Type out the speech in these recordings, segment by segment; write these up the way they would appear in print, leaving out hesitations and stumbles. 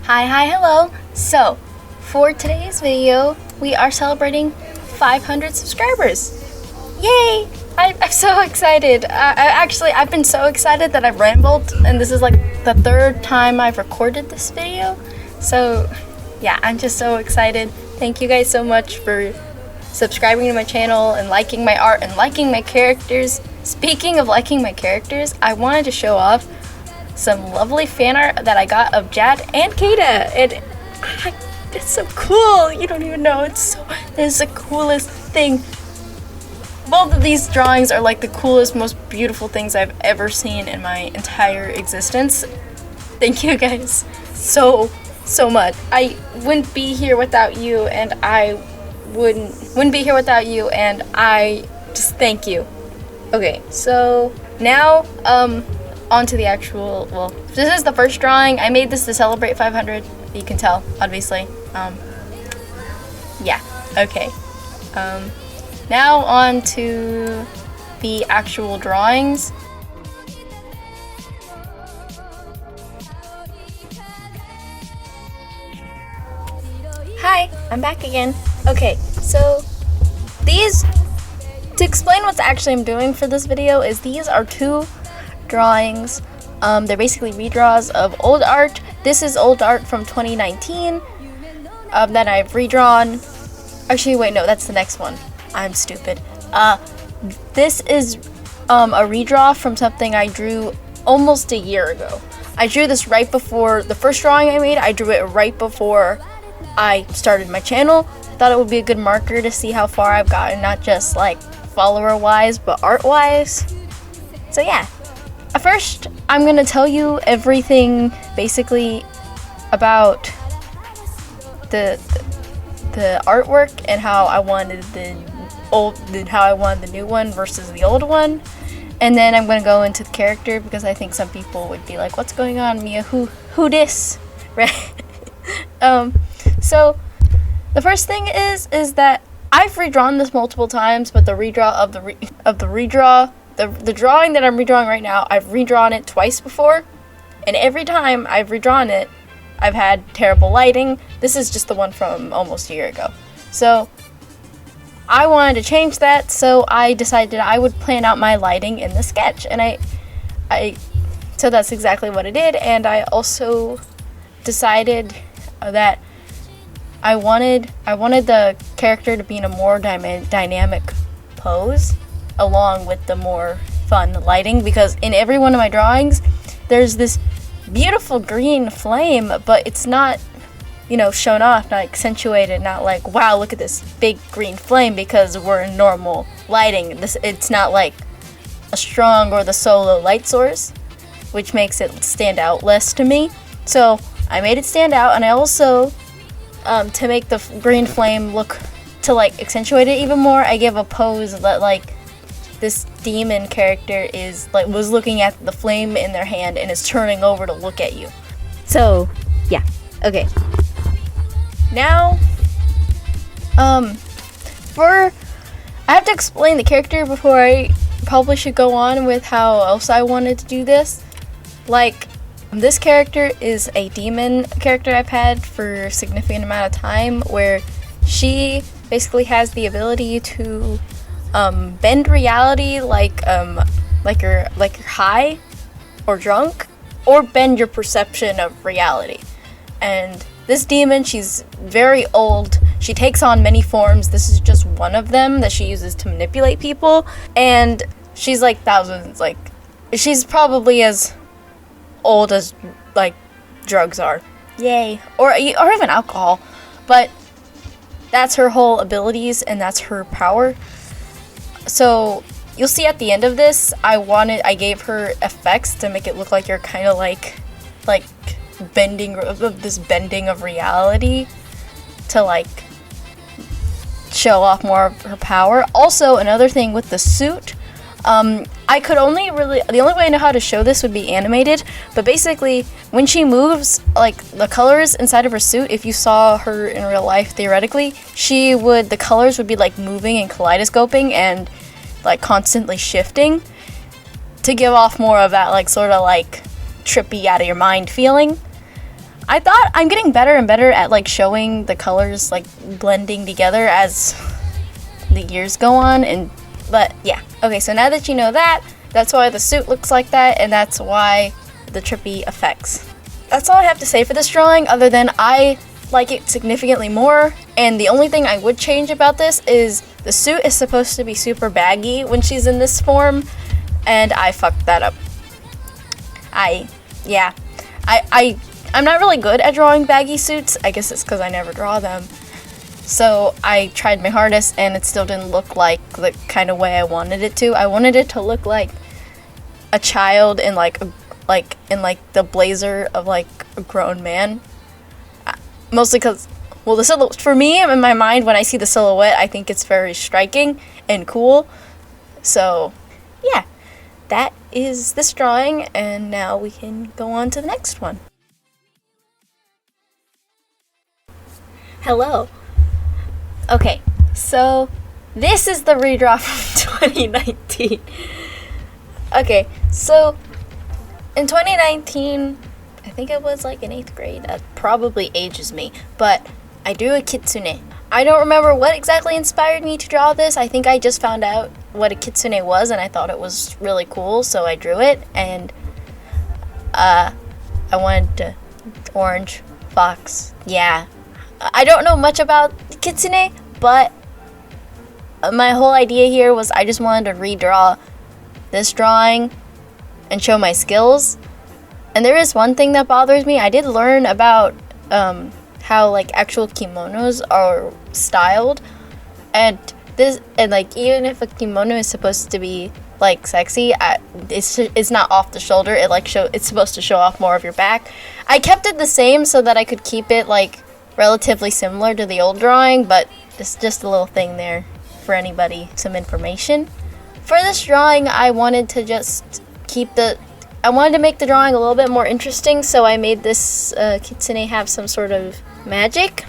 Hi, hello. So, for today's video, we are celebrating 500 subscribers. Yay! I'm so excited. I've been so excited that I've rambled, and this is like the third time I've recorded this video. So, yeah, I'm just so excited. Thank you guys so much for subscribing to my channel and liking my art and liking my characters. Speaking of liking my characters, I wanted to show off some lovely fan art that I got of Jad and Kata, and it's so cool. You don't even know. It's the coolest thing. Both of these drawings are like the coolest, most beautiful things I've ever seen in my entire existence. Thank you guys so much. I wouldn't be here without you, and I wouldn't be here without you, and I just thank you. Okay, so now on to the actual, well, this is the first drawing. I made this to celebrate 500. You can tell, obviously. Yeah, okay. Now on to the actual drawings. Hi, I'm back again. Okay, so to explain what's actually I'm doing for this video is these are two drawings. They're basically redraws of old art. This is old art from 2019 that I've redrawn. Actually, wait, no, that's the next one. I'm stupid. This is a redraw from something I drew almost a year ago. I drew this right before the first drawing I made. I drew it right before I started my channel. I thought it would be a good marker to see how far I've gotten, not just like follower-wise, but art-wise. So yeah. First, I'm gonna tell you everything basically about the artwork and how I wanted the new one versus the old one, and then I'm gonna go into the character because I think some people would be like, "What's going on, Mia? Who dis?" Right? So the first thing is that I've redrawn this multiple times, but the redraw of the redraw. The drawing that I'm redrawing right now, I've redrawn it twice before, and every time I've redrawn it, I've had terrible lighting. This is just the one from almost a year ago. So I wanted to change that, so I decided I would plan out my lighting in the sketch, and so that's exactly what I did. And I also decided that I wanted the character to be in a more dynamic pose, along with the more fun lighting, because in every one of my drawings there's this beautiful green flame, but it's not, shown off, not accentuated, not like, wow, look at this big green flame, because we're in normal lighting. It's not like a strong or the solo light source, which makes it stand out less to me. So I made it stand out, and I also to make the green flame look, to like accentuate it even more, I gave a pose that like this demon character was looking at the flame in their hand and is turning over to look at you. So yeah, okay. Now, I have to explain the character before I probably should go on with how else I wanted to do this. Like, this character is a demon character I've had for a significant amount of time, where she basically has the ability to bend reality like you're high or drunk, or bend your perception of reality. And this demon, she's very old. She takes on many forms. This is just one of them that she uses to manipulate people. And she's like thousands, like she's probably as old as like drugs are. Yay. Or even alcohol. But that's her whole abilities, and that's her power. So you'll see at the end of this, I gave her effects to make it look like you're kind of like bending of reality, to like show off more of her power. Also, another thing with the suit, I could only really, the only way I know how to show this would be animated, but basically when she moves, like the colors inside of her suit, if you saw her in real life theoretically, the colors would be like moving and kaleidoscoping and like constantly shifting to give off more of that like sort of like trippy out of your mind feeling. I thought I'm getting better and better at like showing the colors like blending together as the years go on, but yeah. Okay, so now that you know that, that's why the suit looks like that, and that's why the trippy effects. That's all I have to say for this drawing, other than I like it significantly more, and the only thing I would change about this is the suit is supposed to be super baggy when she's in this form, and I fucked that up. I'm not really good at drawing baggy suits. I guess it's because I never draw them. So I tried my hardest and it still didn't look like the kind of way I wanted it to. I wanted it to look like a child in like the blazer of like a grown man. Mostly because, well, the silhouette, for me in my mind when I see the silhouette, I think it's very striking and cool. So yeah, that is this drawing, and now we can go on to the next one. Hello. Okay, so this is the redraw from 2019. Okay, so in 2019, I think it was like in 8th grade. That probably ages me, but I drew a kitsune. I don't remember what exactly inspired me to draw this. I think I just found out what a kitsune was and I thought it was really cool, so I drew it, and I wanted to orange fox. Yeah. I don't know much about kitsune, but my whole idea here was I just wanted to redraw this drawing and show my skills. And there is one thing that bothers me. I did learn about how like actual kimonos are styled, and like even if a kimono is supposed to be like sexy, it's not off the shoulder. It's supposed to show off more of your back. I kept it the same so that I could keep it like relatively similar to the old drawing, but it's just a little thing there for anybody, some information. For this drawing, I wanted to make the drawing a little bit more interesting, so I made this kitsune have some sort of magic,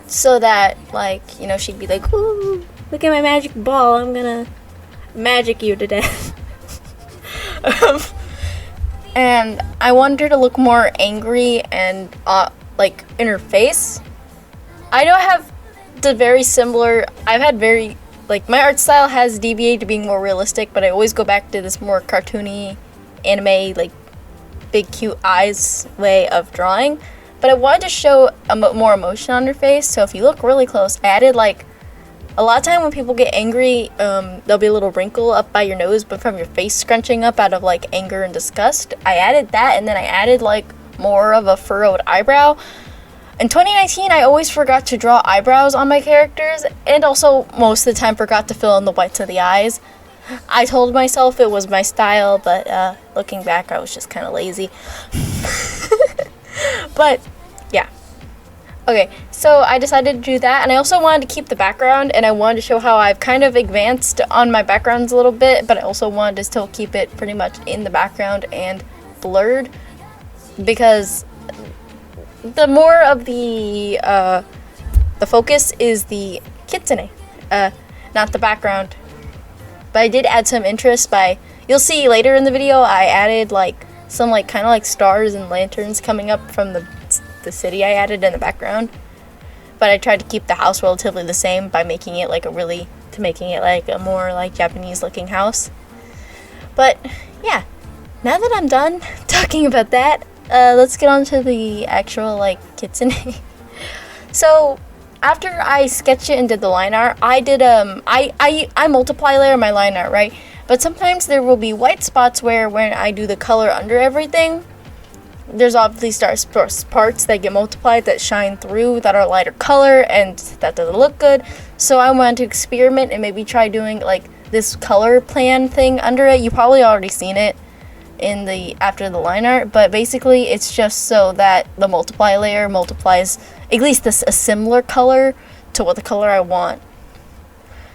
so that, like, you know, she'd be like, ooh, look at my magic ball, I'm gonna magic you to death. And I wanted her to look more angry and like in her face. I know I have I've had very, like, my art style has deviated to being more realistic, but I always go back to this more cartoony anime, like big cute eyes way of drawing. But I wanted to show more emotion on her face, so if you look really close, I added like, a lot of time when people get angry, there'll be a little wrinkle up by your nose, but from your face scrunching up out of like anger and disgust. I added that, and then I added like more of a furrowed eyebrow. In 2019, I always forgot to draw eyebrows on my characters, and also most of the time forgot to fill in the whites of the eyes. I told myself it was my style, but looking back, I was just kind of lazy. But yeah. Okay, so I decided to do that, and I also wanted to keep the background, and I wanted to show how I've kind of advanced on my backgrounds a little bit, but I also wanted to still keep it pretty much in the background and blurred, because the more of the focus is the kitsune, not the background. But I did add some interest you'll see later in the video, I added like some like kind of like stars and lanterns coming up from the city I added in the background. But I tried to keep the house relatively the same by making it like a more like Japanese looking house. But yeah, now that I'm done talking about that, let's get on to the actual like kitsune. So after I sketched it and did the line art, I did I multiply layer my line art, right? But sometimes there will be white spots where when I do the color under everything, there's obviously parts that get multiplied that shine through that are lighter color, and that doesn't look good. So I wanted to experiment and maybe try doing like this color plan thing under it. You probably already seen it in after the line art, but basically it's just so that the multiply layer multiplies at least a similar color to what the color I want.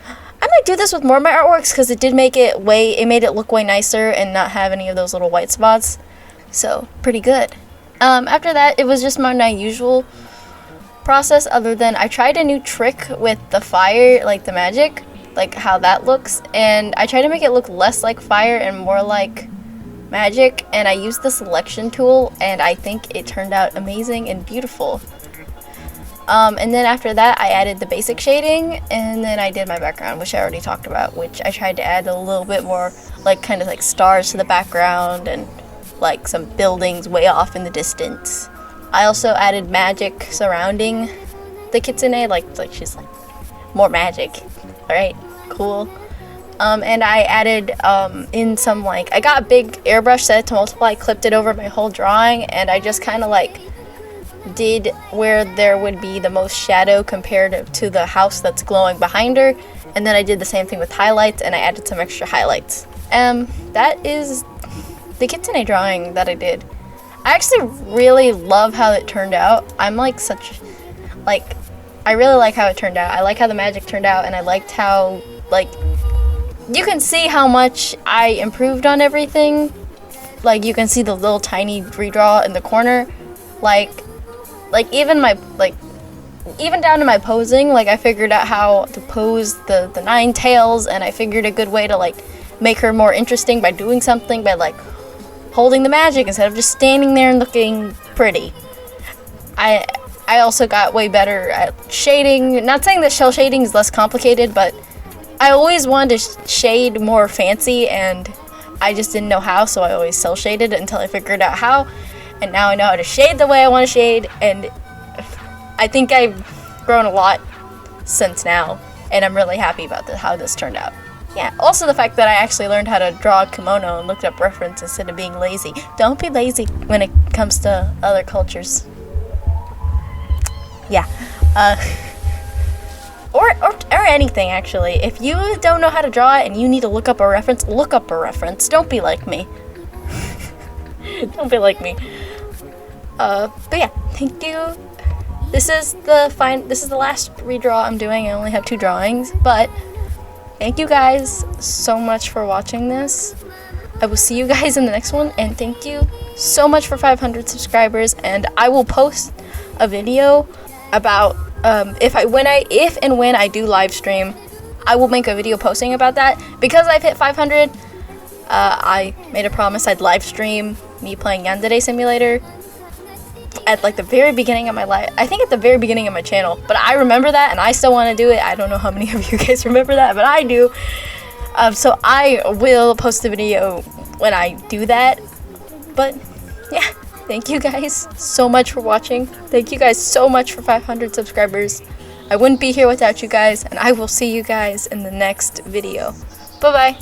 I'm like do this with more of my artworks because it made it look way nicer and not have any of those little white spots. So pretty good. After that, it was just my usual process, other than I tried a new trick with the fire, like the magic, like how that looks, and I tried to make it look less like fire and more like magic, and I used the selection tool, and I think it turned out amazing and beautiful. And then after that, I added the basic shading, and then I did my background, which I already talked about, which I tried to add a little bit more, like kind of like stars to the background and like some buildings way off in the distance. I also added magic surrounding the kitsune, like she's like more magic. Alright, cool. And I added in some, like, I got a big airbrush set to multiply, clipped it over my whole drawing, and I just kind of like did where there would be the most shadow comparative to the house that's glowing behind her, and then I did the same thing with highlights, and I added some extra highlights. That is the kitsune drawing that I did. I actually really love how it turned out. I'm like I really like how it turned out. I like how the magic turned out, and I liked how, like, you can see how much I improved on everything. Like, you can see the little tiny redraw in the corner. Like even down to my posing, like, I figured out how to pose the 9 tails, and I figured a good way to, like, make her more interesting by doing something, by, like, holding the magic instead of just standing there and looking pretty. I also got way better at shading. Not saying that shell shading is less complicated, but I always wanted to shade more fancy, and I just didn't know how, so I always cell shaded until I figured out how, and now I know how to shade the way I want to shade, and I think I've grown a lot since now, and I'm really happy about how this turned out. Yeah, also the fact that I actually learned how to draw a kimono and looked up reference instead of being lazy. Don't be lazy when it comes to other cultures. Yeah. Or anything, actually. If you don't know how to draw it and you need to look up a reference, look up a reference. Don't be like me. Don't be like me. But yeah, thank you. This is the last redraw I'm doing. I only have 2 drawings, but thank you guys so much for watching this. I will see you guys in the next one, and thank you so much for 500 subscribers, and I will post a video about if and when I do live stream. I will make a video posting about that. Because I've hit 500, I made a promise I'd live stream me playing Yandere Simulator at like the very beginning of my life. I think at the very beginning of my channel, but I remember that and I still want to do it. I don't know how many of you guys remember that, but I do. So I will post the video when I do that. But yeah, thank you guys so much for watching. Thank you guys so much for 500 subscribers. I wouldn't be here without you guys, and I will see you guys in the next video. Bye bye.